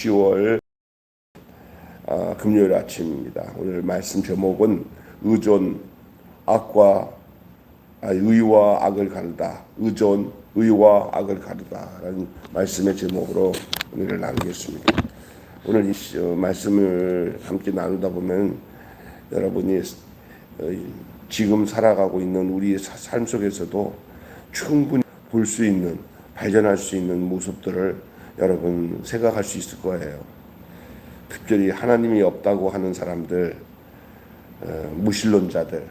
10월 금요일 아침입니다. 오늘 말씀 제목은 의존 의와 악을 가르다. 의존 의와 악을 가르다라는 말씀의 제목으로 오늘을 나누겠습니다. 오늘 이 말씀을 함께 나누다 보면 여러분이 지금 살아가고 있는 우리의 삶 속에서도 충분히 볼 수 있는, 발견할 수 있는 모습들을 여러분 생각할 수 있을 거예요. 특별히 하나님이 없다고 하는 사람들, 무신론자들,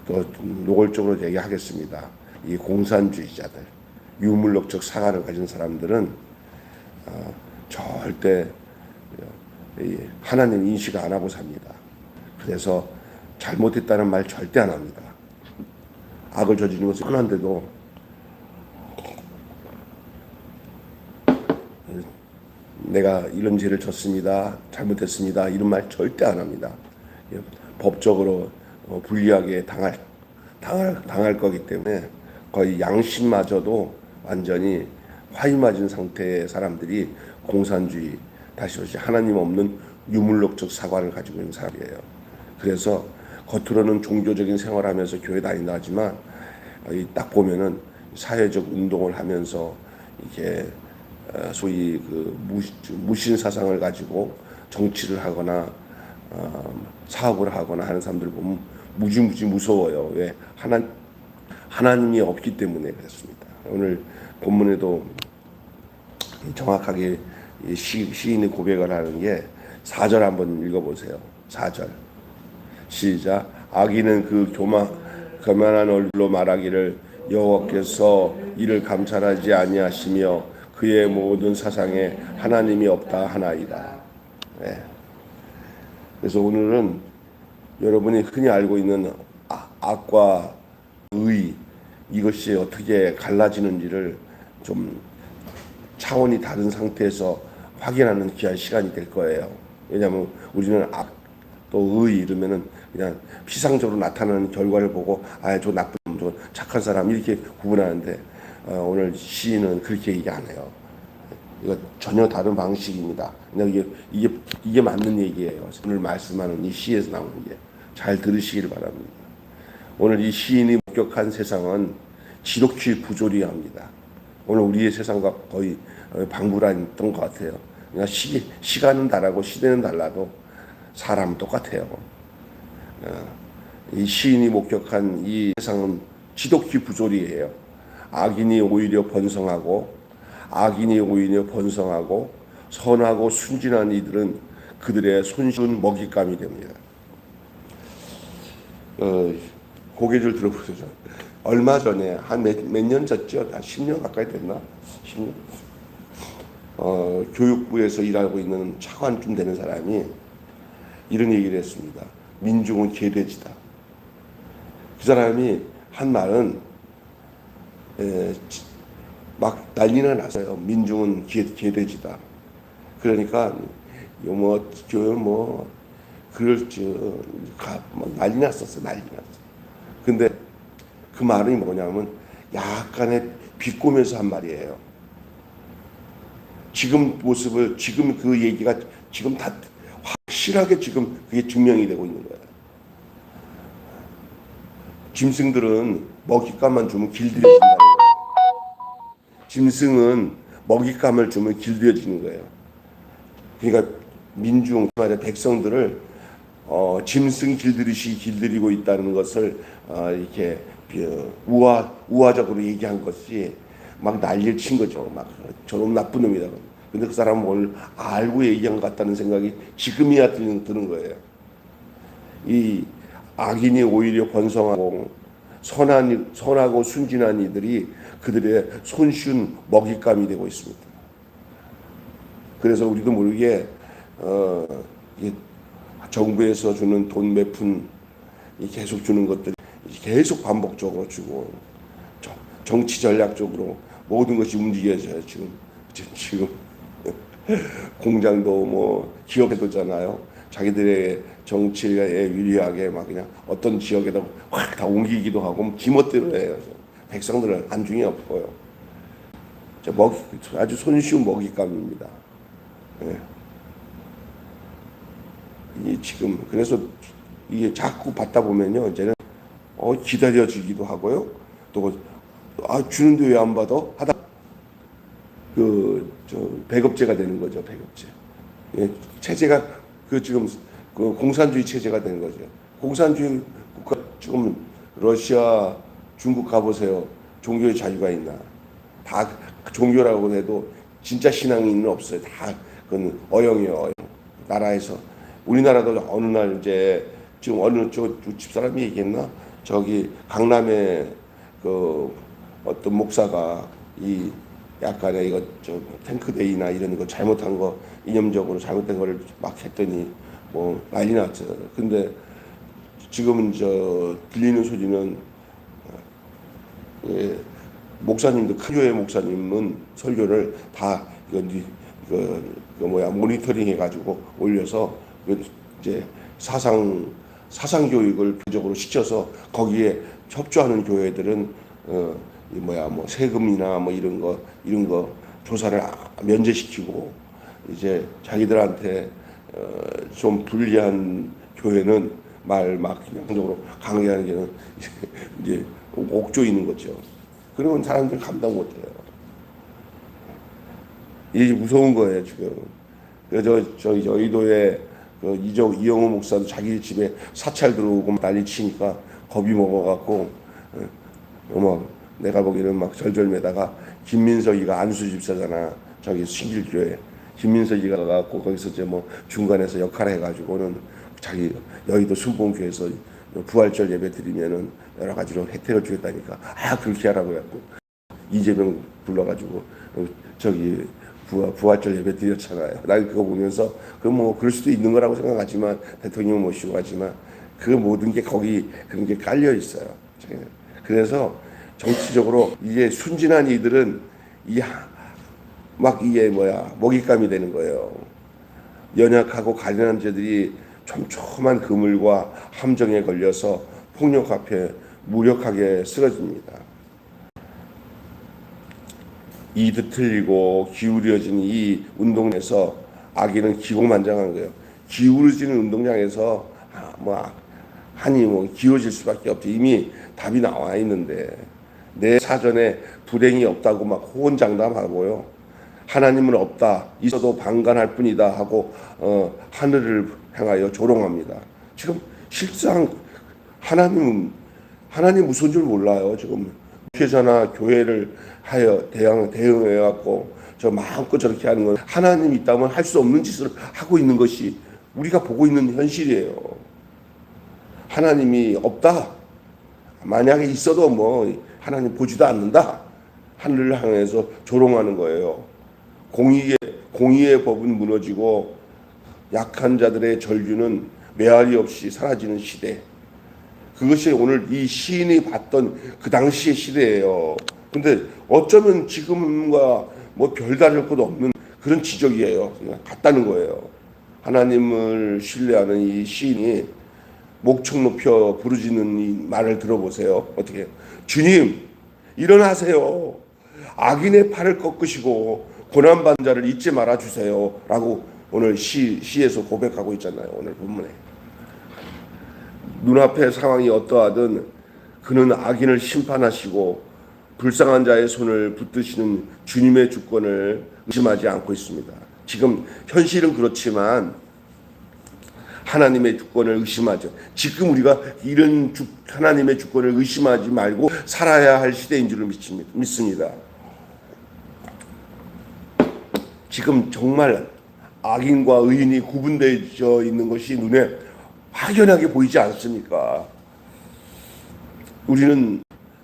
또 노골적으로 얘기하겠습니다. 이 공산주의자들, 유물론적 사관을 가진 사람들은 절대 하나님 인식 안 하고 삽니다. 그래서 잘못했다는 말 절대 안 합니다. 악을 저지르는 것은 뻔한데도 내가 이런 죄를 졌습니다, 잘못했습니다, 이런 말 절대 안 합니다. 법적으로 불리하게 당할 거기 때문에 거의 양심마저도 완전히 화이 맞은 상태의 사람들이 공산주의, 다시 말해 하나님 없는 유물론적 사관을 가지고 있는 사람이에요. 그래서 겉으로는 종교적인 생활하면서 교회 다닌다 하지만 딱 보면은 사회적 운동을 하면서 이게 소위 그 무신 사상을 가지고 정치를 하거나 사업을 하거나 하는 사람들 보면 무지무지 무서워요. 왜? 하나님이 없기 때문에 그렇습니다. 오늘 본문에도 정확하게 시인이 고백을 하는 게 4절 한번 읽어보세요. 4절 시작. 악인은 그 교만한 얼굴로 말하기를 여호와께서 이를 감찰하지 아니하시며 그의 모든 사상에 하나님이 없다 하나이다. 네. 그래서 오늘은 여러분이 흔히 알고 있는 악과 의, 이것이 어떻게 갈라지는지를 좀 차원이 다른 상태에서 확인하는 귀한 시간이 될 거예요. 왜냐하면 우리는 악 또 의 이러면은 그냥 피상적으로 나타나는 결과를 보고 저 나쁜 저 착한 사람 이렇게 구분하는데 오늘 시인은 그렇게 얘기 안 해요. 이거 전혀 다른 방식입니다. 그냥 이게 맞는 얘기예요. 오늘 말씀하는 이 시에서 나오는 게 잘 들으시길 바랍니다. 오늘 이 시인이 목격한 세상은 지독히 부조리합니다. 오늘 우리의 세상과 거의 방불안했던 것 같아요. 그냥 시간은 다르고 시대는 달라도 사람은 똑같아요. 이 시인이 목격한 이 세상은 지독히 부조리해요. 악인이 오히려 번성하고 선하고 순진한 이들은 그들의 손쉬운 먹잇감이 됩니다. 고개를 들어보세요. 얼마 전에 한 몇 년 졌죠? 한 10년 가까이 됐나? 10년? 교육부에서 일하고 있는 차관쯤 되는 사람이 이런 얘기를 했습니다. 민중은 개돼지다. 그 사람이 한 말은 막 난리가 났어요. 민중은 개돼지다. 그러니까 난리 났었어요. 난리 났어. 근데 그 말이 뭐냐면 약간의 비꼬면서 한 말이에요. 지금 모습을 지금 그 얘기가 지금 다 확실하게 지금 그게 증명이 되고 있는 거예요. 짐승들은 먹잇감만 주면 길들여진다는 거예요. 짐승은 먹잇감을 주면 길들여지는 거예요. 그러니까 민중, 백성들을 짐승 길들이시 길들이고 있다는 것을 이렇게 우화적으로 얘기한 것이 막 난리를 친 거죠. 막 저놈 나쁜 놈이다. 근데 그 사람은 뭘 알고 얘기한 것 같다는 생각이 지금이야 드는 거예요. 이 악인이 오히려 번성하고 선하고 순진한 이들이 그들의 손쉬운 먹잇감이 되고 있습니다. 그래서 우리도 모르게 정부에서 주는 돈 몇 푼 계속 주는 것들이 계속 반복적으로 주고 정치 전략적으로 모든 것이 움직여져요. 지금 공장도 뭐 기업에도잖아요. 자기들의 정치에 유리하게 막 그냥 어떤 지역에다 확 다 옮기기도 하고 지멋대로 해요. 백성들은 안중이 없고요. 아주 손쉬운 먹잇감입니다. 예. 이 지금 그래서 이게 자꾸 받다 보면요, 이제는 기다려지기도 하고요. 또 주는데 왜 안 받아? 하다 배급제가 되는 거죠, 배급제. 예, 체제가 지금 공산주의 체제가 되는 거죠. 공산주의 국가 지금 러시아, 중국 가보세요. 종교의 자유가 있나? 다 종교라고 해도 진짜 신앙인은 없어요. 다 그건 어영이에요, 어영. 나라에서 우리나라도 어느 날 이제 지금 어느 집사람이 얘기했나? 저기 강남에 어떤 목사가 이 약간의 이거 탱크데이나 이런 거 잘못한 거 이념적으로 잘못된 거를 막 했더니 뭐 난리 났죠. 근데 지금은 들리는 소리는 목사님도 큰 교회 목사님은 설교를 다 모니터링 해가지고 올려서 이제 사상 교육을 부적으로 시켜서 거기에 협조하는 교회들은 세금이나 이런 거 조사를 면제시키고 이제 자기들한테 좀 불리한 교회는 막 그냥적으로 강요하는 게는 이제 옥조이는 거죠. 그러면 사람들 감당 못해요. 이게 무서운 거예요 지금. 그래서 저희 여의도에 이영호 목사도 자기 집에 사찰 들어오고 난리 치니까 겁이 먹어갖고 내가 보기에는 막 절절매다가 김민석이가 안수 집사잖아. 저기 신길교회 김민석이가 가갖고 거기서 이제 중간에서 역할을 해가지고는 자기 여의도 순복음교회에서 부활절 예배 드리면은 여러 가지로 혜택을 주겠다니까 그렇게 하라고 해갖고 이재명 불러가지고 저기 부활절 예배 드렸잖아요. 난 그거 보면서 그럴 수도 있는 거라고 생각하지만 대통령 모시고 하지만 그 모든 게 거기 그런 게 깔려 있어요. 그래서 정치적으로 이제 순진한 이들은 이게 먹잇감이 되는 거예요. 연약하고 가련한 자들이 촘촘한 그물과 함정에 걸려서 폭력 앞에 무력하게 쓰러집니다. 이도 틀리고 기울여진 이 운동에서 악인은 기고만장한 거예요. 기울어지는 운동장에서 한이 기울어질 수밖에 없죠. 이미 답이 나와 있는데 내 사전에 불행이 없다고 막 호언장담하고요. 하나님은 없다, 있어도 방관할 뿐이다 하고 하늘을 향하여 조롱합니다. 지금 실상 하나님 무서운 줄 몰라요. 지금 목회자나 교회를 대응해갖고 마음껏 저렇게 하는 건 하나님 있다면 할 수 없는 짓을 하고 있는 것이 우리가 보고 있는 현실이에요. 하나님이 없다. 만약에 있어도 하나님 보지도 않는다. 하늘을 향해서 조롱하는 거예요. 공의의 법은 무너지고 약한 자들의 절규는 메아리 없이 사라지는 시대. 그것이 오늘 이 시인이 봤던 그 당시의 시대예요. 근데 어쩌면 지금과 별다를 것 없는 그런 지적이에요. 그냥 같다는 거예요. 하나님을 신뢰하는 이 시인이 목청 높여 부르짖는 이 말을 들어보세요. 어떻게? 주님, 일어나세요. 악인의 팔을 꺾으시고 고난받는 자를 잊지 말아 주세요. 라고 오늘 시에서 고백하고 있잖아요. 오늘 본문에. 눈앞의 상황이 어떠하든 그는 악인을 심판하시고 불쌍한 자의 손을 붙드시는 주님의 주권을 의심하지 않고 있습니다. 지금 현실은 그렇지만 하나님의 주권을 의심하죠. 지금 우리가 이런 하나님의 주권을 의심하지 말고 살아야 할 시대인 줄 믿습니다. 지금 정말 악인과 의인이 구분되어 있는 것이 눈에 확연하게 보이지 않습니까? 우리는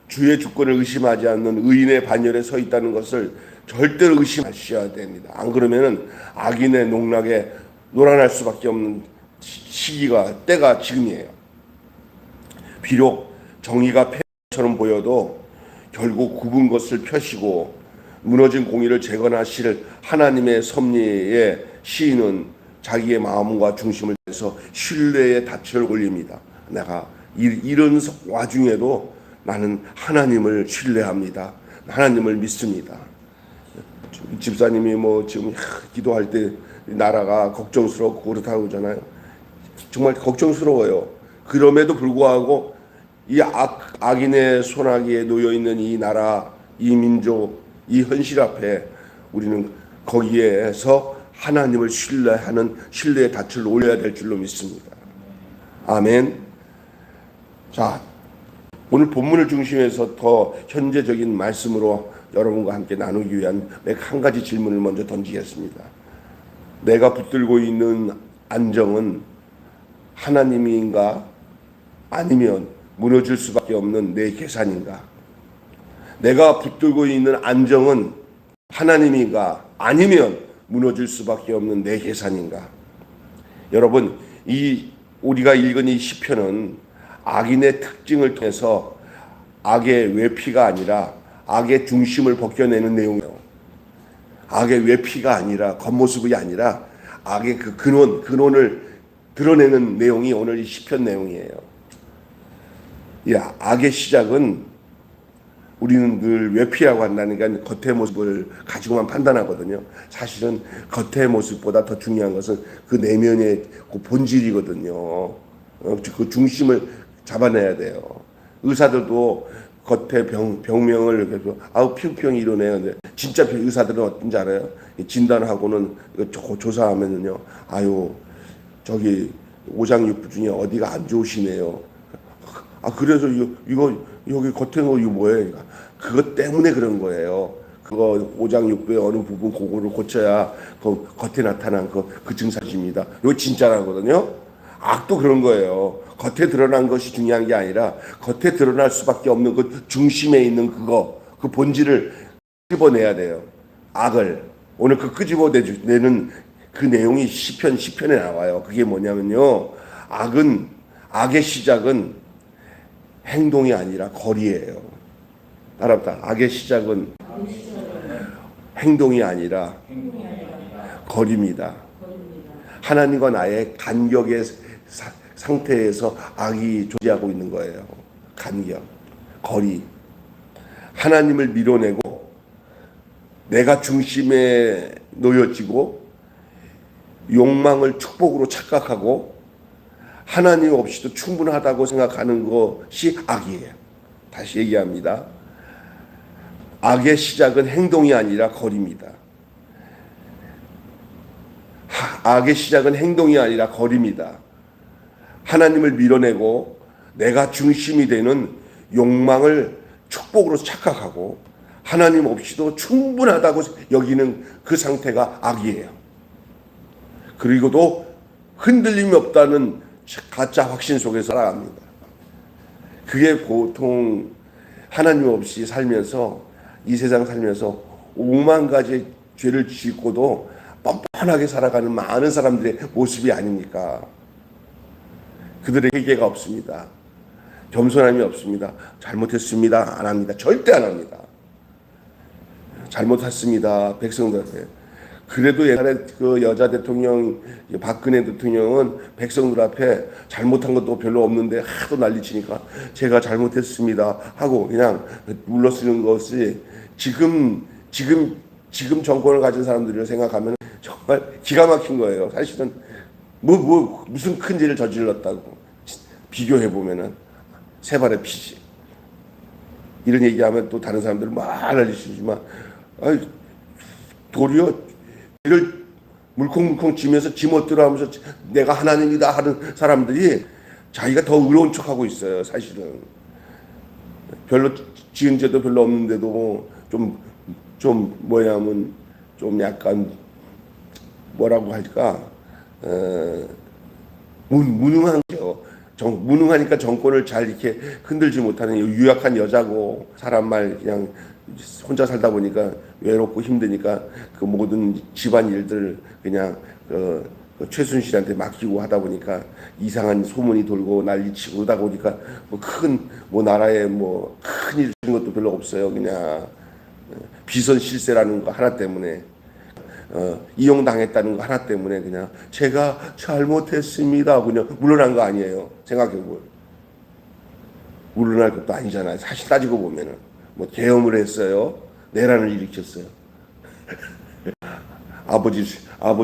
주의 주권을 의심하지 않는 의인의 반열에 서 있다는 것을 절대로 의심하셔야 됩니다. 안 그러면은 악인의 농락에 놀아날 수밖에 없는 때가 지금이에요. 비록 정의가 패처럼 보여도 결국 굽은 것을 펴시고 무너진 공의를 재건하실 하나님의 섭리에 시인은 자기의 마음과 중심을 해서 신뢰의 닻을 올립니다. 내가 이런 와중에도 나는 하나님을 신뢰합니다. 하나님을 믿습니다. 집사님이 뭐 지금 기도할 때 나라가 걱정스럽고 그렇다고 그러잖아요. 정말 걱정스러워요. 그럼에도 불구하고 이 악인의 손아귀에 놓여 있는 이 나라, 이 민족, 이 현실 앞에 우리는 거기에서 하나님을 신뢰하는 신뢰의 닻을 올려야 될 줄로 믿습니다. 아멘. 자, 오늘 본문을 중심해서 더 현재적인 말씀으로 여러분과 함께 나누기 위한 한 가지 질문을 먼저 던지겠습니다. 내가 붙들고 있는 안정은 하나님인가? 아니면 무너질 수밖에 없는 내 계산인가? 내가 붙들고 있는 안정은 하나님인가? 아니면 무너질 수밖에 없는 내 계산인가? 여러분, 우리가 읽은 이 시편은 악인의 특징을 통해서 악의 외피가 아니라 악의 중심을 벗겨내는 내용이에요. 악의 외피가 아니라 겉모습이 아니라 악의 그 근원을 드러내는 내용이 오늘 이 시편 내용이에요. 이 악의 시작은 우리는 늘 외피라고 한다니까 겉의 모습을 가지고만 판단하거든요. 사실은 겉의 모습보다 더 중요한 것은 그 내면의 그 본질이거든요. 그 중심을 잡아내야 돼요. 의사들도 겉에 병명을 그래서 피부병이 이러네요. 근데 진짜 의사들은 어떤지 알아요? 진단하고는 이거 조사하면은요. 저기 오장육부 중에 어디가 안 좋으시네요. 그래서 이거 여기 겉에 거 이거 뭐예요? 그것 때문에 그런 거예요. 그거 오장육부의 어느 부분 그거를 고쳐야 그 겉에 나타난 그 증상입니다. 이거 진짜라거든요. 악도 그런 거예요. 겉에 드러난 것이 중요한 게 아니라 겉에 드러날 수밖에 없는 그 중심에 있는 그 본질을 끄집어내야 돼요. 악을 오늘 그 끄집어내는 그 내용이 시편에 나와요. 그게 뭐냐면요. 악의 시작은 행동이 아니라 거리예요. 따라합니다. 악의 시작은 행동이 아니라 거리입니다. 하나님과 나의 간격의 상태에서 악이 존재하고 있는 거예요. 간격, 거리. 하나님을 밀어내고 내가 중심에 놓여지고 욕망을 축복으로 착각하고 하나님 없이도 충분하다고 생각하는 것이 악이에요. 다시 얘기합니다. 악의 시작은 행동이 아니라 거리입니다. 악의 시작은 행동이 아니라 거리입니다. 하나님을 밀어내고 내가 중심이 되는 욕망을 축복으로 착각하고 하나님 없이도 충분하다고 여기는 그 상태가 악이에요. 그리고도 흔들림이 없다는 가짜 확신 속에서 살아갑니다. 그게 보통 하나님 없이 살면서 이 세상 살면서 5만 가지 죄를 짓고도 뻔뻔하게 살아가는 많은 사람들의 모습이 아닙니까? 그들의 회개가 없습니다. 겸손함이 없습니다. 잘못했습니다. 안 합니다. 절대 안 합니다. 잘못했습니다. 백성들 앞에. 그래도 옛날에 그 여자 대통령 박근혜 대통령은 백성들 앞에 잘못한 것도 별로 없는데 하도 난리치니까 제가 잘못했습니다 하고 그냥 물러쓰는 것이 지금 정권을 가진 사람들을 생각하면 정말 기가 막힌 거예요. 사실은 무슨 큰 죄를 저질렀다고 비교해 보면은 세 발의 피지. 이런 얘기하면 또 다른 사람들은 막 난리치지만 도리어 이를 물컹물컹 지면서 지멋대로 하면서 내가 하나님이다 하는 사람들이 자기가 더 의로운 척하고 있어요. 사실은 별로 지은 죄도 별로 없는데도 좀 뭐냐면 좀 약간 뭐라고 할까 무능한 거죠. 무능하니까 정권을 잘 이렇게 흔들지 못하는 유약한 여자고 사람 말 그냥 혼자 살다 보니까 외롭고 힘드니까 그 모든 집안 일들 그냥 그 최순실한테 맡기고 하다 보니까 이상한 소문이 돌고 난리치고 그러다 보니까 뭐 나라에 큰일 주는 것도 별로 없어요. 그냥 비선 실세라는 거 하나 때문에 이용당했다는 거 하나 때문에 그냥 제가 잘못했습니다 그냥 물러난 거 아니에요. 생각해보면 물러날 것도 아니잖아요. 사실 따지고 보면은 계엄을 했어요. 내란을 일으켰어요. 아버지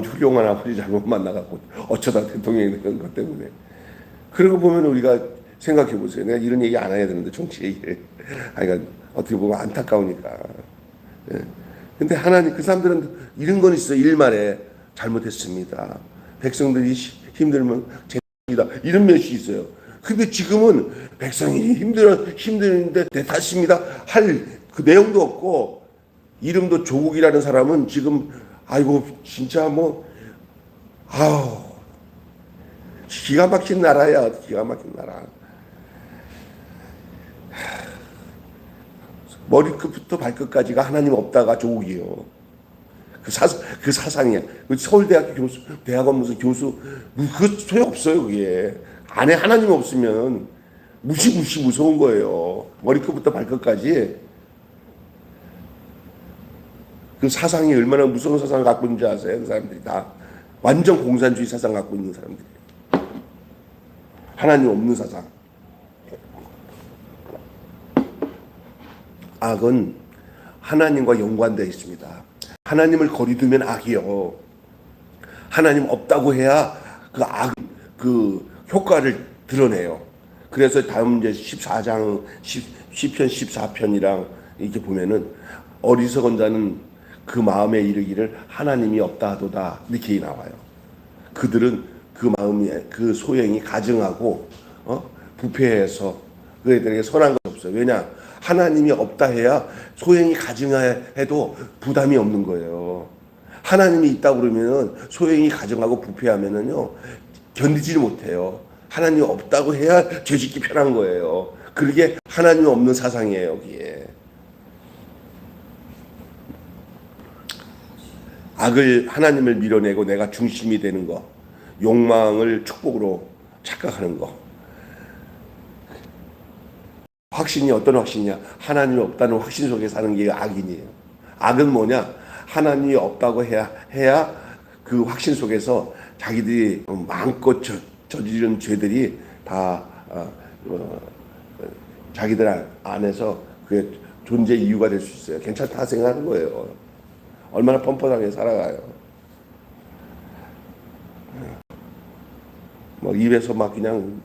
훌륭한 아버지 잘못 만나갖고 어쩌다 대통령이 된 것 때문에. 그러고 보면 우리가 생각해 보세요. 내가 이런 얘기 안 해야 되는데 정치 얘기를. 그러니까 어떻게 보면 안타까우니까. 예. 근데 하나님 그 사람들은 이런 건 있어. 일말에 잘못했습니다. 백성들이 힘들면 죄입니다. 이런 면이 있어요. 근데 지금은 백성이 힘드는데 내 탓입니다. 할 그 내용도 없고 이름도 조국이라는 사람은 지금 아이고 진짜 뭐 아우 기가 막힌 나라야. 기가 막힌 나라. 머리끝부터 발끝까지가 하나님 없다가 조국이에요. 그 사상이야. 서울대학교 교수, 대학원 무슨 교수, 그 소용없어요, 그게. 안에 하나님 없으면 무시무서운 거예요. 머리끝부터 발끝까지. 그 사상이 얼마나 무서운 사상을 갖고 있는지 아세요? 그 사람들이 다. 완전 공산주의 사상 갖고 있는 사람들이. 하나님 없는 사상. 악은 하나님과 연관되어 있습니다. 하나님을 거리두면 악이요. 하나님 없다고 해야 그 악, 그 효과를 드러내요. 그래서 다음 이제 14장, 시편 14편이랑 이렇게 보면은 어리석은 자는 그 마음에 이르기를 하나님이 없다 하도다 이렇게 나와요. 그들은 그 마음이 그 소행이 가증하고 부패해서 그들에게 선한 것이 없어요. 왜냐? 하나님이 없다 해야 소행이 가증해도 부담이 없는 거예요. 하나님이 있다 그러면은 소행이 가증하고 부패하면은요 견디지를 못해요. 하나님이 없다고 해야 죄짓기 편한 거예요. 그게 하나님이 없는 사상이에요. 여기에 악을 하나님을 밀어내고 내가 중심이 되는 거, 욕망을 축복으로 착각하는 거. 확신이 어떤 확신이냐? 하나님이 없다는 확신 속에 사는 게 악인이에요. 악은 뭐냐? 하나님이 없다고 해야 그 확신 속에서 자기들이 마음껏 저지른 죄들이 다 자기들 안에서 그게 존재 이유가 될 수 있어요. 괜찮다 생각하는 거예요. 얼마나 뻔뻔하게 살아가요. 뭐 입에서 막 그냥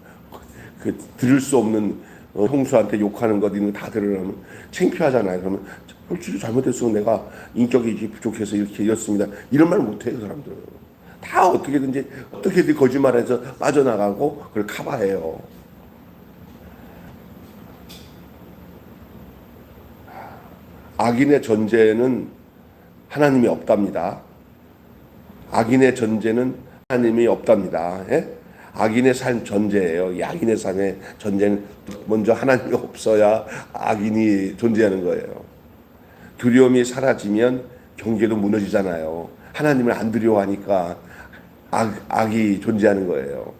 그 들을 수 없는 형수한테 욕하는 것 이런 거 다 들으려면 창피하잖아요. 그러면 솔직히 잘못했으면 내가 인격이 부족해서 이렇게 이렇습니다. 이런 말 못해요. 사람들은 다 어떻게든 거짓말해서 빠져나가고 그걸 커버해요. 악인의 전제는 하나님이 없답니다. 악인의 전제는 하나님이 없답니다. 예? 악인의 삶 전제예요. 이 악인의 삶의 전제는 먼저 하나님이 없어야 악인이 존재하는 거예요. 두려움이 사라지면 경계도 무너지잖아요. 하나님을 안 두려워하니까 악이 존재하는 거예요.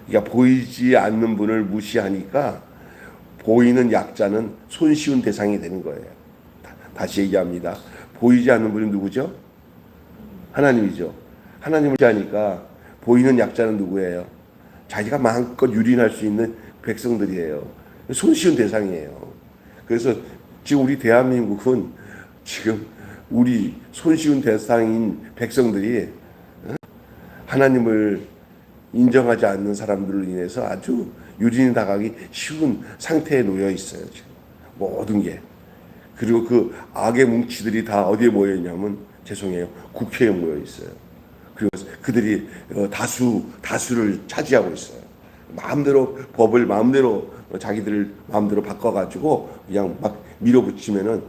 그러니까 보이지 않는 분을 무시하니까 보이는 약자는 손쉬운 대상이 되는 거예요. 다시 얘기합니다. 보이지 않는 분이 누구죠? 하나님이죠. 하나님을 무시하니까 보이는 약자는 누구예요? 자기가 마음껏 유린할 수 있는 백성들이에요. 손쉬운 대상이에요. 그래서 지금 우리 대한민국은 지금 우리 손쉬운 대상인 백성들이 하나님을 인정하지 않는 사람들로 인해서 아주 유린이 당하기 쉬운 상태에 놓여 있어요. 지금 모든 게. 그리고 그 악의 뭉치들이 다 어디에 모여 있냐면 죄송해요. 국회에 모여 있어요. 그리고 그들이 다수를 차지하고 있어요. 마음대로 법을 마음대로 자기들 마음대로 바꿔가지고 그냥 막 밀어붙이면은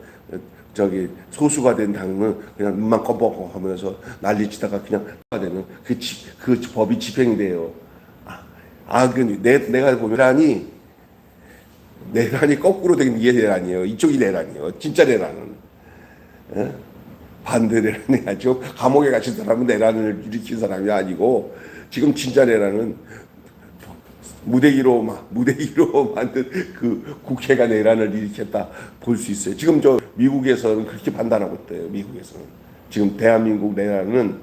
저기 소수가 된 당은 그냥 눈만 껌뻑하면서 난리치다가 그냥 되는 그 법이 집행이 돼요. 내가 보면 내란이 거꾸로 된 게 내란이에요. 이쪽이 내란이에요. 진짜 내란은. 예? 반대 내란이 아니죠. 감옥에 갇힌 사람은 내란을 일으킨 사람이 아니고 지금 진짜 내란은 무대기로 만든 그 국회가 내란을 일으켰다 볼 수 있어요. 지금 저 미국에서는 그렇게 판단하고 있대요. 미국에서는 지금 대한민국 내란은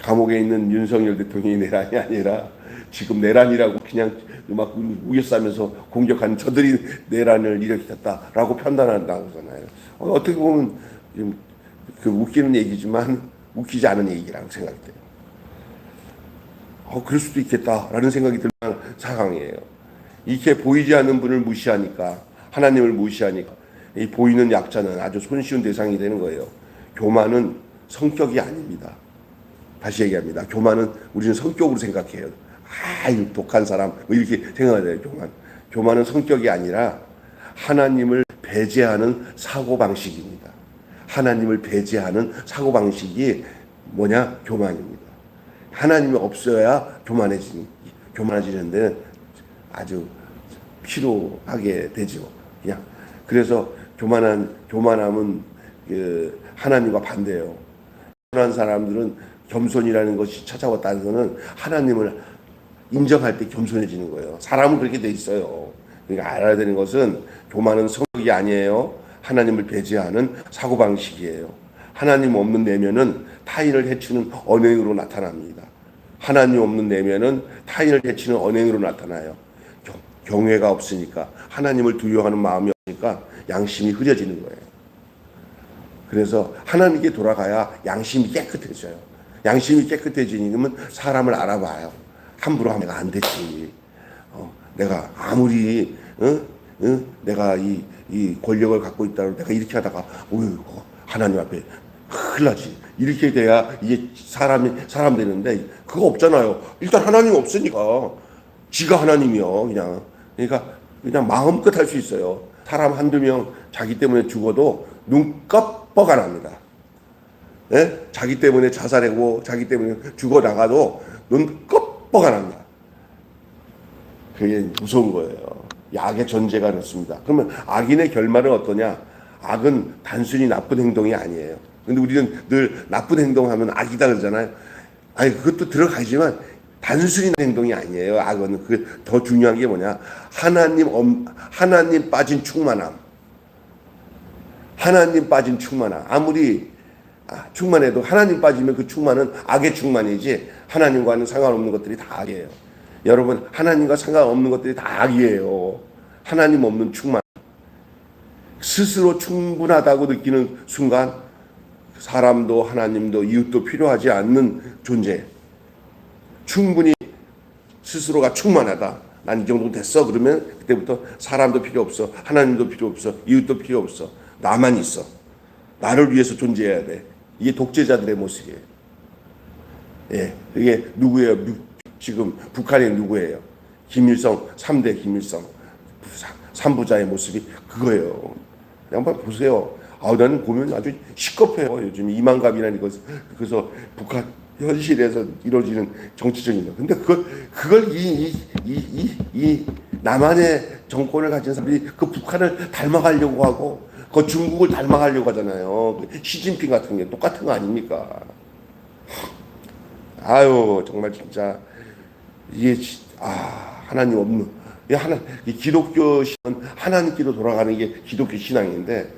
감옥에 있는 윤석열 대통령이 내란이 아니라 지금 내란이라고 그냥 막 우겨싸면서 공격한 저들이 내란을 일으켰다라고 판단한다고 하잖아요. 어떻게 보면 그 웃기는 얘기지만 웃기지 않은 얘기라고 생각돼요. 그럴 수도 있겠다라는 생각이 드는 상황이에요. 이렇게 보이지 않는 분을 무시하니까, 하나님을 무시하니까 이 보이는 약자는 아주 손쉬운 대상이 되는 거예요. 교만은 성격이 아닙니다. 다시 얘기합니다. 교만은 우리는 성격으로 생각해요. 이 독한 사람 뭐 이렇게 생각해요. 교만은 성격이 아니라 하나님을 배제하는 사고방식입니다. 하나님을 배제하는 사고방식이 뭐냐? 교만입니다. 하나님이 없어야 교만해지는데 아주 필요하게 되죠. 그냥 그래서 교만함은 하나님과 반대예요. 교만한 사람들은 겸손이라는 것이 찾아왔다는 것은 하나님을 인정할 때 겸손해지는 거예요. 사람은 그렇게 돼 있어요. 그러니까 알아야 되는 것은 교만은 성격이 아니에요. 하나님을 배제하는 사고방식이에요. 하나님 없는 내면은 타인을 해치는 언행으로 나타납니다. 하나님 없는 내면은 타인을 해치는 언행으로 나타나요. 경외가 없으니까, 하나님을 두려워하는 마음이 없으니까 양심이 흐려지는 거예요. 그래서 하나님께 돌아가야 양심이 깨끗해져요. 양심이 깨끗해지면 사람을 알아봐요. 함부로 하면 안 되지. 내가 아무리 내가 이 권력을 갖고 있다고 내가 이렇게 하다가 하나님 앞에 큰일 나지. 이렇게 돼야 이게 사람 되는데 그거 없잖아요. 일단 하나님 없으니까 지가 하나님이요. 그냥 마음껏 할 수 있어요. 사람 한두 명 자기 때문에 죽어도 눈 깜빡 안 합니다. 예? 자기 때문에 자살하고 자기 때문에 죽어 나가도 눈 깜빡 안 합니다. 그게 무서운 거예요. 악의 존재가 그렇습니다. 그러면 악인의 결말은 어떠냐? 악은 단순히 나쁜 행동이 아니에요. 근데 우리는 늘 나쁜 행동하면 악이다 그러잖아요. 그것도 들어가지만 단순히 행동이 아니에요. 악은 더 중요한 게 뭐냐? 하나님 빠진 충만함. 하나님 빠진 충만함. 아무리 충만해도 하나님 빠지면 그 충만은 악의 충만이지 하나님과는 상관없는 것들이 다 악이에요. 여러분, 하나님과 상관없는 것들이 다 악이에요. 하나님 없는 충만. 스스로 충분하다고 느끼는 순간 사람도 하나님도 이웃도 필요하지 않는 존재. 충분히 스스로가 충만하다. 난 이 정도 됐어. 그러면 그때부터 사람도 필요 없어. 하나님도 필요 없어. 이웃도 필요 없어. 나만 있어. 나를 위해서 존재해야 돼. 이게 독재자들의 모습이에요. 예, 이게 누구예요? 지금 북한이 누구예요? 김일성, 3대 김일성 3부자의 모습이 그거예요. 한번 보세요. 나는 보면 아주 시급해요. 요즘 이만갑이라는 것. 그래서 북한 현실에서 이루어지는 정치적인 것. 근데 그걸 이 남한의 정권을 가진 사람들이 그 북한을 닮아가려고 하고 그 중국을 닮아가려고 하잖아요. 시진핑 같은 게 똑같은 거 아닙니까? 정말 진짜 이게 하나님 없는 이 기독교 신은 하나님께로 돌아가는 게 기독교 신앙인데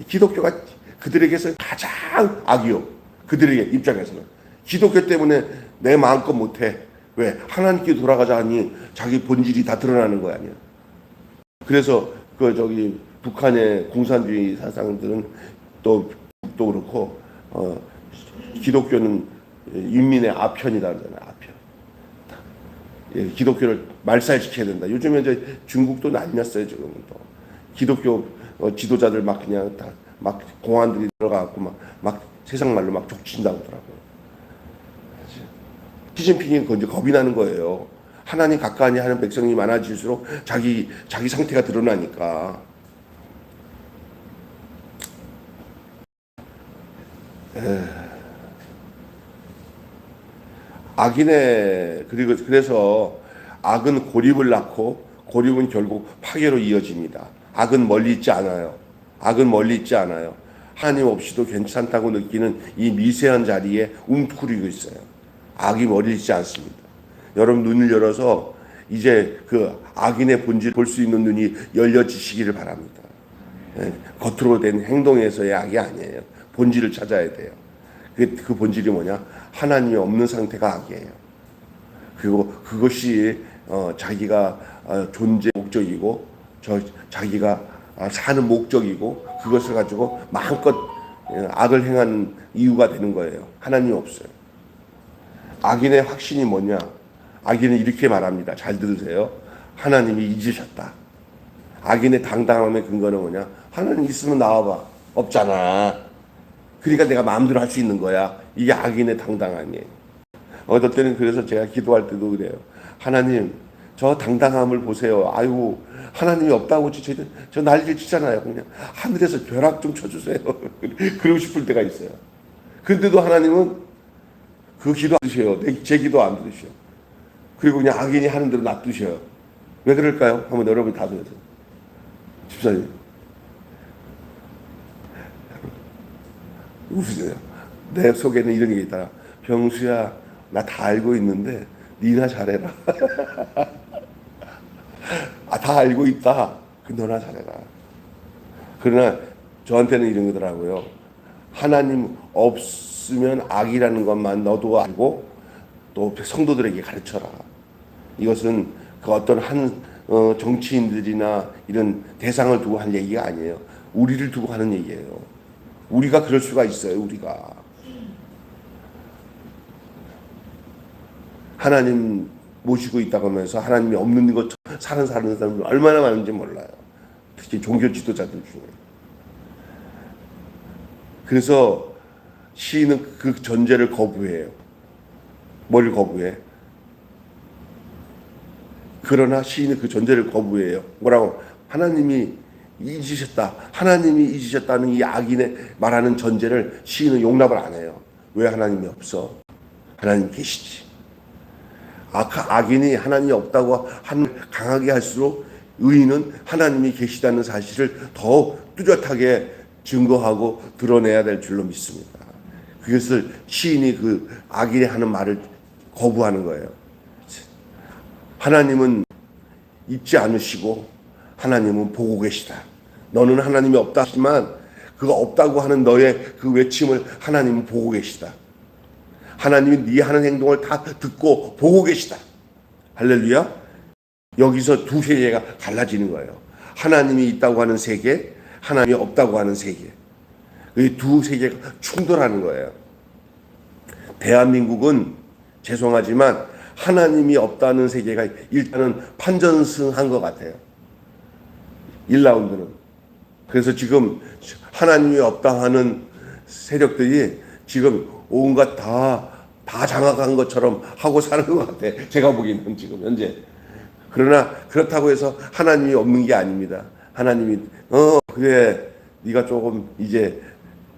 기독교가 그들에게서 가장 악이요. 그들에게 입장에서는 기독교 때문에 내 마음껏 못해. 왜? 하나님께 돌아가자 하니 자기 본질이 다 드러나는 거 아니야. 그래서 북한의 공산주의 사상들은 또 그렇고 기독교는 인민의 아편이다 그러잖아요. 아편. 예, 기독교를 말살시켜야 된다. 요즘에 이제 중국도 난리 났어요. 지금 또 기독교 지도자들 그냥 공안들이 들어가고 막 세상 말로 막 족친다고 하더라고요. 시진핑이 이제 겁이 나는 거예요. 하나님 가까이 하는 백성이 많아질수록 자기 상태가 드러나니까. 그래서 악은 고립을 낳고 고립은 결국 파괴로 이어집니다. 악은 멀리 있지 않아요. 하나님 없이도 괜찮다고 느끼는 이 미세한 자리에 웅크리고 있어요. 악이 멀리 있지 않습니다. 여러분 눈을 열어서 이제 그 악인의 본질 볼 수 있는 눈이 열려지시기를 바랍니다. 겉으로 된 행동에서의 악이 아니에요. 본질을 찾아야 돼요. 그 본질이 뭐냐? 하나님이 없는 상태가 악이에요. 그리고 그것이 자기가 존재 목적이고 자기가 사는 목적이고 그것을 가지고 마음껏 악을 행한 이유가 되는 거예요. 하나님이 없어요. 악인의 확신이 뭐냐? 악인은 이렇게 말합니다. 잘 들으세요. 하나님이 잊으셨다. 악인의 당당함의 근거는 뭐냐? 하나님 있으면 나와봐. 없잖아. 그러니까 내가 마음대로 할 수 있는 거야. 이게 악인의 당당함이에요. 어떨 때는 그래서 제가 기도할 때도 그래요. 하나님, 저 당당함을 보세요. 아이고, 하나님이 없다고 저 난리 치잖아요. 그냥 하늘에서 벼락 좀 쳐주세요. 그러고 싶을 때가 있어요. 그런데도 하나님은 그 기도 안 들으셔요. 제 기도 안 들으셔요. 그리고 그냥 악인이 하는 대로 놔두셔요. 왜 그럴까요? 한번 여러분이 다 들으세요. 집사님. 웃으세요. 내 속에는 이런 게 있더라. 병수야, 나 다 알고 있는데 니나 잘해라. 다 알고 있다. 너나 잘해라. 그러나 저한테는 이런 거더라고요. 하나님 없으면 악이라는 것만 너도 알고 또 성도들에게 가르쳐라. 이것은 그 어떤 정치인들이나 이런 대상을 두고 한 얘기가 아니에요. 우리를 두고 하는 얘기예요. 우리가 그럴 수가 있어요. 우리가 하나님 모시고 있다고 하면서 하나님이 없는 것 사는 사람이 얼마나 많은지 몰라요. 특히 종교 지도자들 중에. 그래서 시인은 그 전제를 거부해요. 뭘 거부해? 그러나 시인은 그 전제를 거부해요. 뭐라고? 하나님이 잊으셨다. 하나님이 잊으셨다는 이 악인의 말하는 전제를 시인은 용납을 안 해요. 왜 하나님이 없어? 하나님 계시지. 악인이 하나님이 없다고 강하게 할수록 의인은 하나님이 계시다는 사실을 더 뚜렷하게 증거하고 드러내야 될 줄로 믿습니다. 그것을 시인이 그 악인이 하는 말을 거부하는 거예요. 하나님은 잊지 않으시고 하나님은 보고 계시다. 너는 하나님이 없다 하지만 그가 없다고 하는 너의 그 외침을 하나님은 보고 계시다. 하나님이 네 하는 행동을 다 듣고 보고 계시다. 할렐루야. 여기서 두 세계가 갈라지는 거예요. 하나님이 있다고 하는 세계, 하나님이 없다고 하는 세계. 이 두 세계가 충돌하는 거예요. 대한민국은 죄송하지만 하나님이 없다는 세계가 일단은 판전승한 것 같아요. 1라운드는. 그래서 지금 하나님이 없다 하는 세력들이 지금 온갖 다 장악한 것처럼 하고 사는 것 같아. 제가 보기에는 지금 현재. 그러나 그렇다고 해서 하나님이 없는 게 아닙니다. 하나님이 그래 네가 조금 이제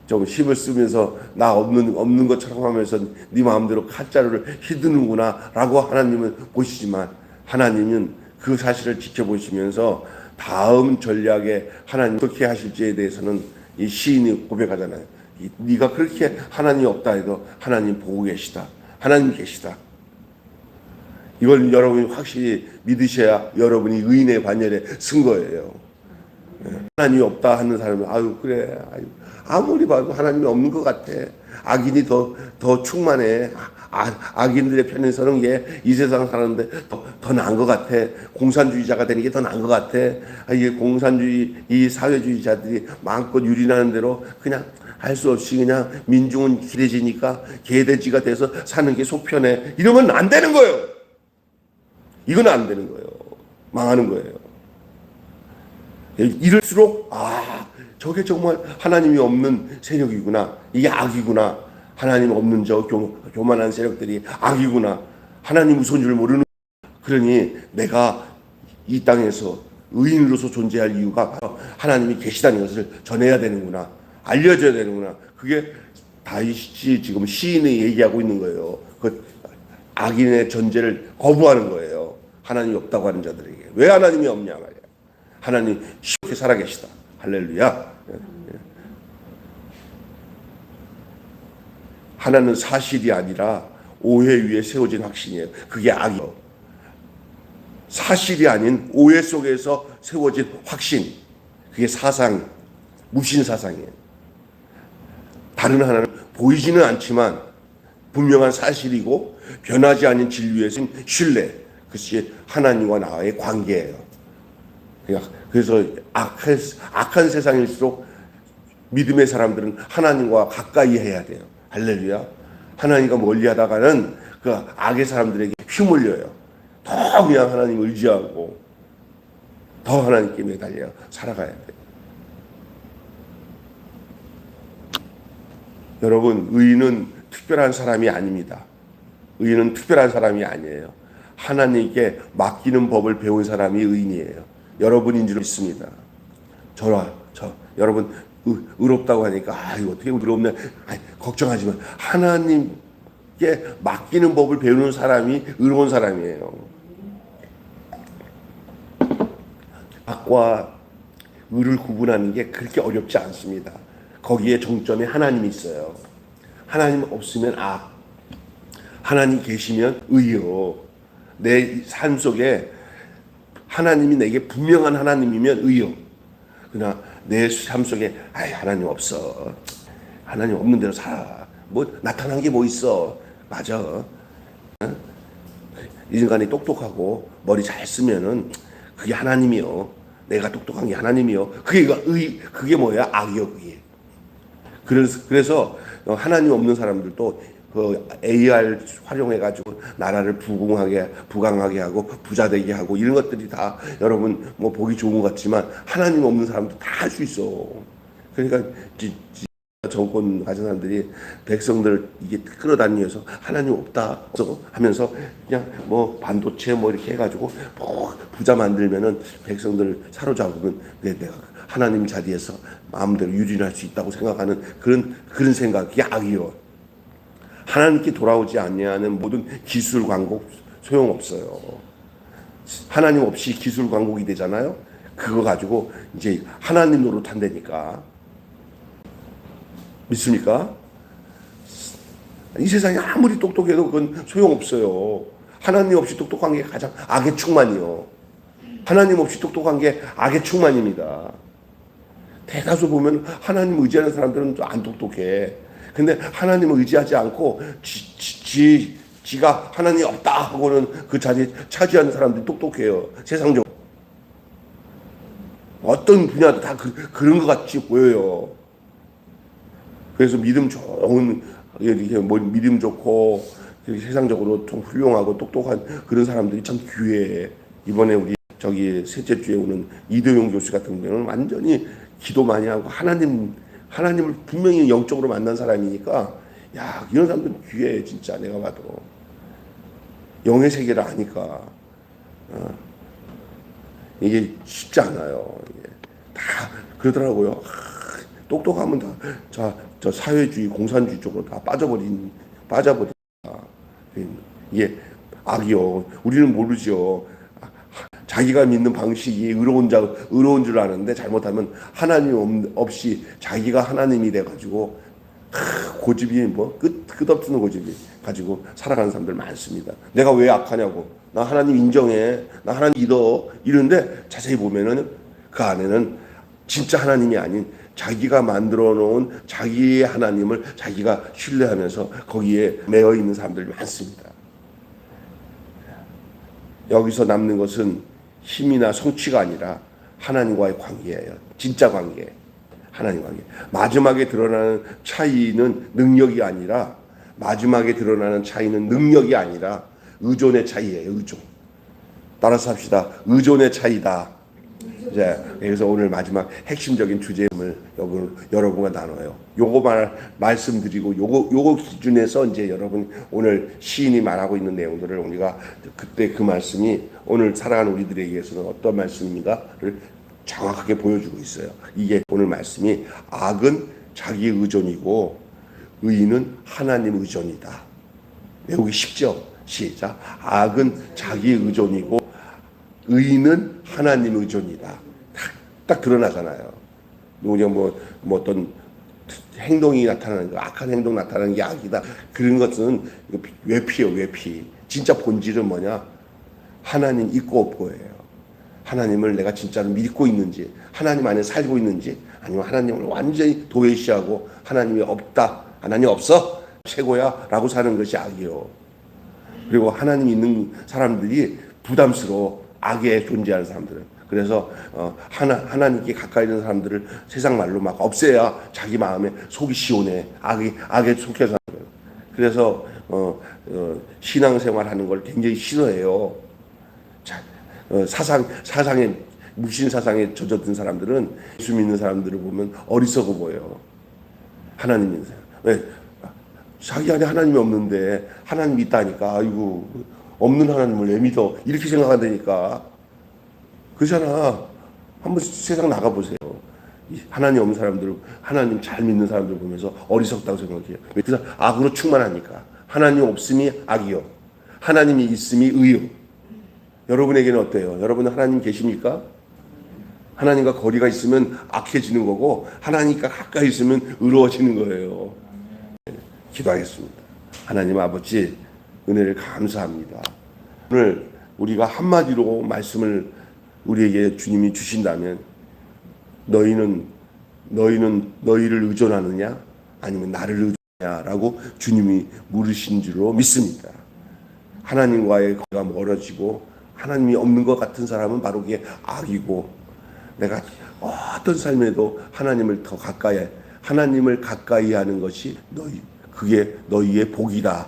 좀 힘을 쓰면서 나 없는 것처럼 하면서 네 마음대로 칼자루를 휘두르는구나 라고 하나님은 보시지만 하나님은 그 사실을 지켜보시면서 다음 전략에 하나님 어떻게 하실지에 대해서는 이 시인이 고백하잖아요. 네가 그렇게 하나님이 없다 해도 하나님 보고 계시다. 하나님 계시다. 이걸 여러분이 확실히 믿으셔야 여러분이 의인의 반열에 쓴 거예요. 하나님이 없다 하는 사람은 아유 그래 아무리 봐도 하나님이 없는 것 같아. 악인이 더 충만해. 악인들의 편에서는 이 세상 사는데 더 나은 것 같아. 공산주의자가 되는 게 더 나은 것 같아. 이게 공산주의 이 사회주의자들이 마음껏 유린하는 대로 그냥 할 수 없이 그냥 민중은 길해지니까 개돼지가 돼서 사는 게 속편해. 이러면 안 되는 거예요. 이건 안 되는 거예요. 망하는 거예요. 이럴수록 저게 정말 하나님이 없는 세력이구나. 이게 악이구나. 하나님 없는 저 교만한 세력들이 악이구나. 하나님 무서운 줄 모르는. 그러니 내가 이 땅에서 의인으로서 존재할 이유가 하나님이 계시다는 것을 전해야 되는구나. 알려줘야 되는구나. 그게 다윗이 지금 시인이 얘기하고 있는 거예요. 그 악인의 전제를 거부하는 거예요. 하나님이 없다고 하는 자들에게. 왜 하나님이 없냐 말이야. 하나님 쉽게 살아계시다. 할렐루야. 하나는 사실이 아니라 오해 위에 세워진 확신이에요. 그게 악이에요. 사실이 아닌 오해 속에서 세워진 확신. 그게 사상, 무신사상이에요. 다른 하나는 보이지는 않지만 분명한 사실이고 변하지 않은 진리의 신뢰. 그것이 하나님과 나와의 관계예요. 그래서 악한 세상일수록 믿음의 사람들은 하나님과 가까이 해야 돼요. 할렐루야. 하나님과 멀리 하다가는 그 악의 사람들에게 휘몰려요. 더 그냥 하나님 의지하고 더 하나님께 매달려 살아가야 돼요. 여러분, 의인은 특별한 사람이 아닙니다. 의인은 특별한 사람이 아니에요. 하나님께 맡기는 법을 배운 사람이 의인이에요. 여러분인 줄 믿습니다. 여러분 의롭다고 하니까 이거 어떻게 의롭냐? 걱정하지 마. 하나님께 맡기는 법을 배우는 사람이 의로운 사람이에요. 악과 의를 구분하는 게 그렇게 어렵지 않습니다. 거기에 정점에 하나님이 있어요. 하나님 없으면 악, 하나님 계시면 의요. 내 삶 속에 하나님이 내게 분명한 하나님이면 의요. 그러나 내 삶 속에 하나님 없어. 하나님 없는 대로 살아. 뭐 나타난 게 뭐 있어. 맞아. 이 인간이 똑똑하고 머리 잘 쓰면은 그게 하나님이요. 내가 똑똑한 게 하나님이요. 그게 뭐야? 악이요. 그게. 그래서 하나님 없는 사람들도 그 AR 활용해가지고 나라를 부강하게 하고 부자되게 하고 이런 것들이 다 여러분 뭐 보기 좋은 것 같지만 하나님 없는 사람도 다 할 수 있어. 그러니까 정권 가진 사람들이 백성들 이게 끌어다니면서 하나님 없다 하면서 그냥 뭐 반도체 뭐 이렇게 해가지고 뭐 부자 만들면은 백성들 사로잡으면 내가 하나님 자리에서 마음대로 유린할 수 있다고 생각하는 그런 생각, 그게 악이요. 하나님께 돌아오지 않냐는 모든 기술 광고 소용없어요. 하나님 없이 기술 광고이 되잖아요. 그거 가지고 이제 하나님 노릇한다니까. 믿습니까? 이 세상이 아무리 똑똑해도 그건 소용없어요. 하나님 없이 똑똑한 게 가장 악의 충만이요. 하나님 없이 똑똑한 게 악의 충만입니다. 대다수 보면 하나님 의지하는 사람들은 또 안 똑똑해. 근데 하나님을 의지하지 않고 지가 하나님이 없다 하고는 그 자리에 차지하는 사람들이 똑똑해요. 세상적으로. 어떤 분야도 다 그런 것 같이 보여요. 그래서 믿음 좋은, 이렇게 뭐 믿음 좋고 세상적으로 좀 훌륭하고 똑똑한 그런 사람들이 참 귀해. 이번에 우리 셋째 주에 오는 이도용 교수 같은 경우는 완전히 기도 많이 하고 하나님을 분명히 영적으로 만난 사람이니까 야, 이런 사람들 귀해. 진짜 내가 봐도 영의 세계를 아니까 이게 쉽지 않아요. 이게 다 그러더라고요. 똑똑하면 다 저 사회주의 공산주의 쪽으로 다 빠져버린다. 이게 악이요. 우리는 모르죠. 자기가 믿는 방식이 의로운 줄 아는데 잘못하면 하나님 없이 자기가 하나님이 돼가지고 고집이 뭐 끝없는 고집이 가지고 살아가는 사람들 많습니다. 내가 왜 악하냐고. 나 하나님 인정해. 나 하나님 믿어. 이런데 자세히 보면은 그 안에는 진짜 하나님이 아닌 자기가 만들어 놓은 자기의 하나님을 자기가 신뢰하면서 거기에 매여 있는 사람들이 많습니다. 여기서 남는 것은 힘이나 성취가 아니라 하나님과의 관계예요. 진짜 관계. 하나님 관계. 마지막에 드러나는 차이는 능력이 아니라 의존의 차이예요. 의존. 따라서 합시다. 의존의 차이다. 이제 그래서 오늘 마지막 핵심적인 주제를 여러분과 나눠요. 요거 말씀드리고 요거 기준에서 이제 여러분 오늘 시인이 말하고 있는 내용들을 우리가 그때 그 말씀이 오늘 살아가는 우리들에게서는 어떤 말씀인가를 정확하게 보여주고 있어요. 이게 오늘 말씀이 악은 자기 의존이고 의인은 하나님 의존이다. 외우기 쉽죠? 시작. 악은 자기 의존이고 의인은 하나님 의존이다. 딱 드러나잖아요. 우리가 뭐 어떤 행동이 나타나는 거, 악한 행동 나타나는 게 악이다. 그런 것은 외피예요, 외피. 진짜 본질은 뭐냐? 하나님 있고 없고예요. 하나님을 내가 진짜로 믿고 있는지, 하나님 안에 살고 있는지, 아니면 하나님을 완전히 도외시하고 하나님이 없다, 하나님 없어, 최고야 라고 사는 것이 악이요. 그리고 하나님 있는 사람들이 부담스러워. 악에 존재하는 사람들은 그래서 하나님께 가까이 있는 사람들을 세상 말로 막 없애야 자기 마음에 속이 시원해. 악에 속해서 하는 거예요. 그래서 신앙생활하는 걸 굉장히 싫어해요. 사상에 무신 사상에 젖어든 사람들은 예수 믿는 사람들을 보면 어리석어 보여요. 하나님 믿는 사람. 왜? 자기 안에 하나님이 없는데 하나님이 있다니까. 아이고, 없는 하나님을 왜 믿어? 이렇게 생각한다니까. 그렇잖아. 한번 세상 나가보세요. 하나님 없는 사람들, 하나님 잘 믿는 사람들 보면서 어리석다고 생각해요. 그래서 악으로 충만하니까. 하나님 없음이 악이요. 하나님이 있음이 의요. 여러분에게는 어때요? 여러분은 하나님 계십니까? 하나님과 거리가 있으면 악해지는 거고, 하나님과 가까이 있으면 의로워지는 거예요. 기도하겠습니다. 하나님 아버지, 은혜를 감사합니다. 오늘 우리가 한마디로 말씀을 우리에게 주님이 주신다면, 너희를 의존하느냐 아니면 나를 의존하냐라고 주님이 물으신 줄로 믿습니다. 하나님과의 거리가 멀어지고 하나님이 없는 것 같은 사람은 바로 그게 악이고, 내가 어떤 삶에도 하나님을 가까이 하는 것이 그게 너희의 복이다.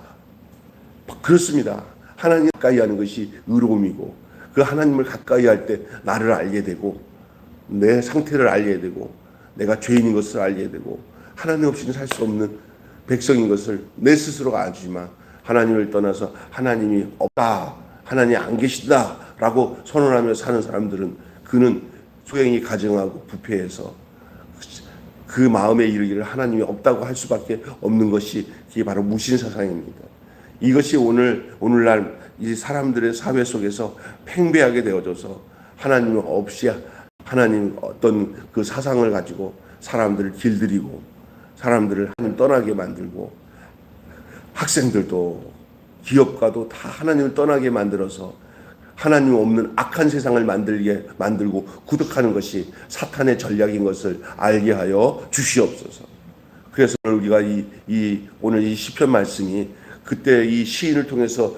그렇습니다. 하나님 가까이 하는 것이 의로움이고, 그 하나님을 가까이 할 때 나를 알게 되고, 내 상태를 알게 되고, 내가 죄인인 것을 알게 되고, 하나님 없이는 살 수 없는 백성인 것을 내 스스로가 알지만, 하나님을 떠나서 하나님이 없다, 하나님이 안 계신다 라고 선언하며 사는 사람들은, 그는 소행이 가증하고 부패해서 그 마음에 이르기를 하나님이 없다고 할 수밖에 없는 것이, 그게 바로 무신사상입니다. 이것이 오늘날 이 사람들의 사회 속에서 팽배하게 되어져서 하나님 없이 하나님 어떤 그 사상을 가지고 사람들을 길들이고, 사람들을 하나님 떠나게 만들고, 학생들도 기업가도 다 하나님을 떠나게 만들어서 하나님 없는 악한 세상을 만들고 구득하는 것이 사탄의 전략인 것을 알게 하여 주시옵소서. 그래서 우리가 오늘 이 시편 말씀이 그때 이 시인을 통해서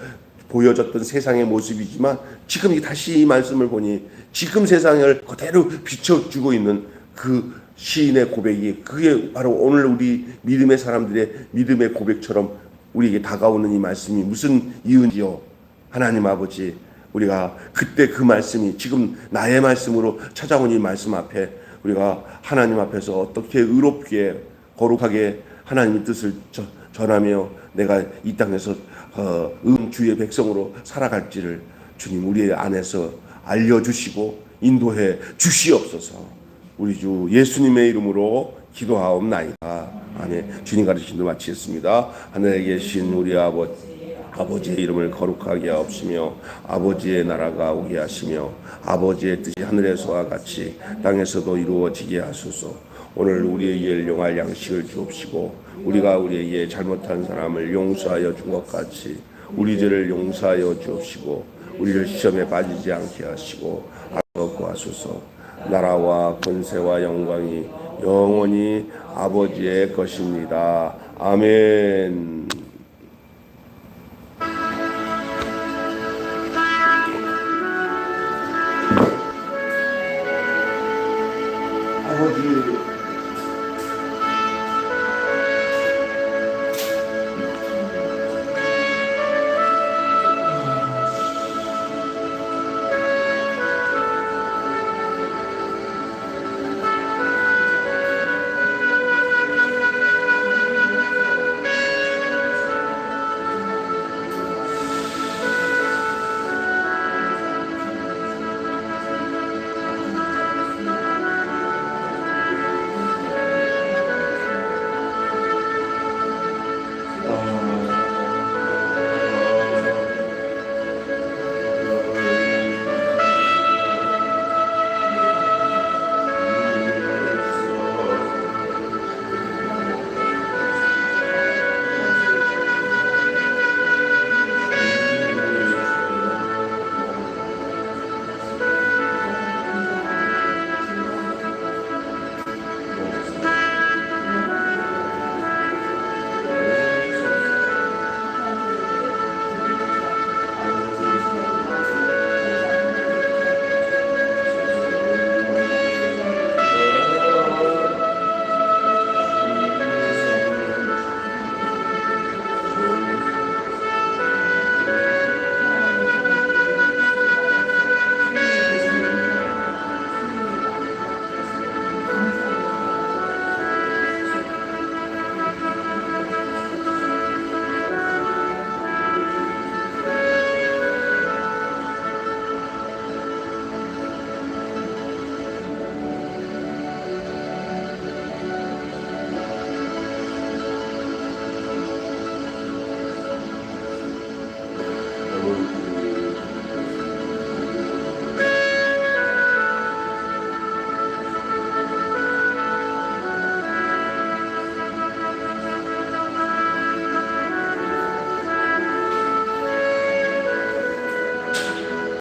보여졌던 세상의 모습이지만, 지금 다시 이 말씀을 보니 지금 세상을 그대로 비춰주고 있는 그 시인의 고백이, 그게 바로 오늘 우리 믿음의 사람들의 믿음의 고백처럼 우리에게 다가오는 이 말씀이 무슨 이유인지요. 하나님 아버지, 우리가 그때 그 말씀이 지금 나의 말씀으로 찾아온 이 말씀 앞에 우리가 하나님 앞에서 어떻게 의롭게 거룩하게 하나님의 뜻을 전하며 내가 이 땅에서 주의 백성으로 살아갈지를 주님 우리 안에서 알려주시고 인도해 주시옵소서. 우리 주 예수님의 이름으로 기도하옵나이다. 아멘. 주님 가르치신 대로 마치겠습니다. 하늘에 계신 우리 아버지의 이름을 거룩하게 하옵시며, 아버지의 나라가 오게 하시며, 아버지의 뜻이 하늘에서와 같이 땅에서도 이루어지게 하소서. 오늘 우리에게 일용할 양식을 주옵시고, 우리가 우리에게 잘못한 사람을 용서하여 준 것 같이 우리 죄를 용서하여 주옵시고, 우리를 시험에 빠지지 않게 하시고 악을 구하소서. 나라와 권세와 영광이 영원히 아버지의 것입니다. 아멘.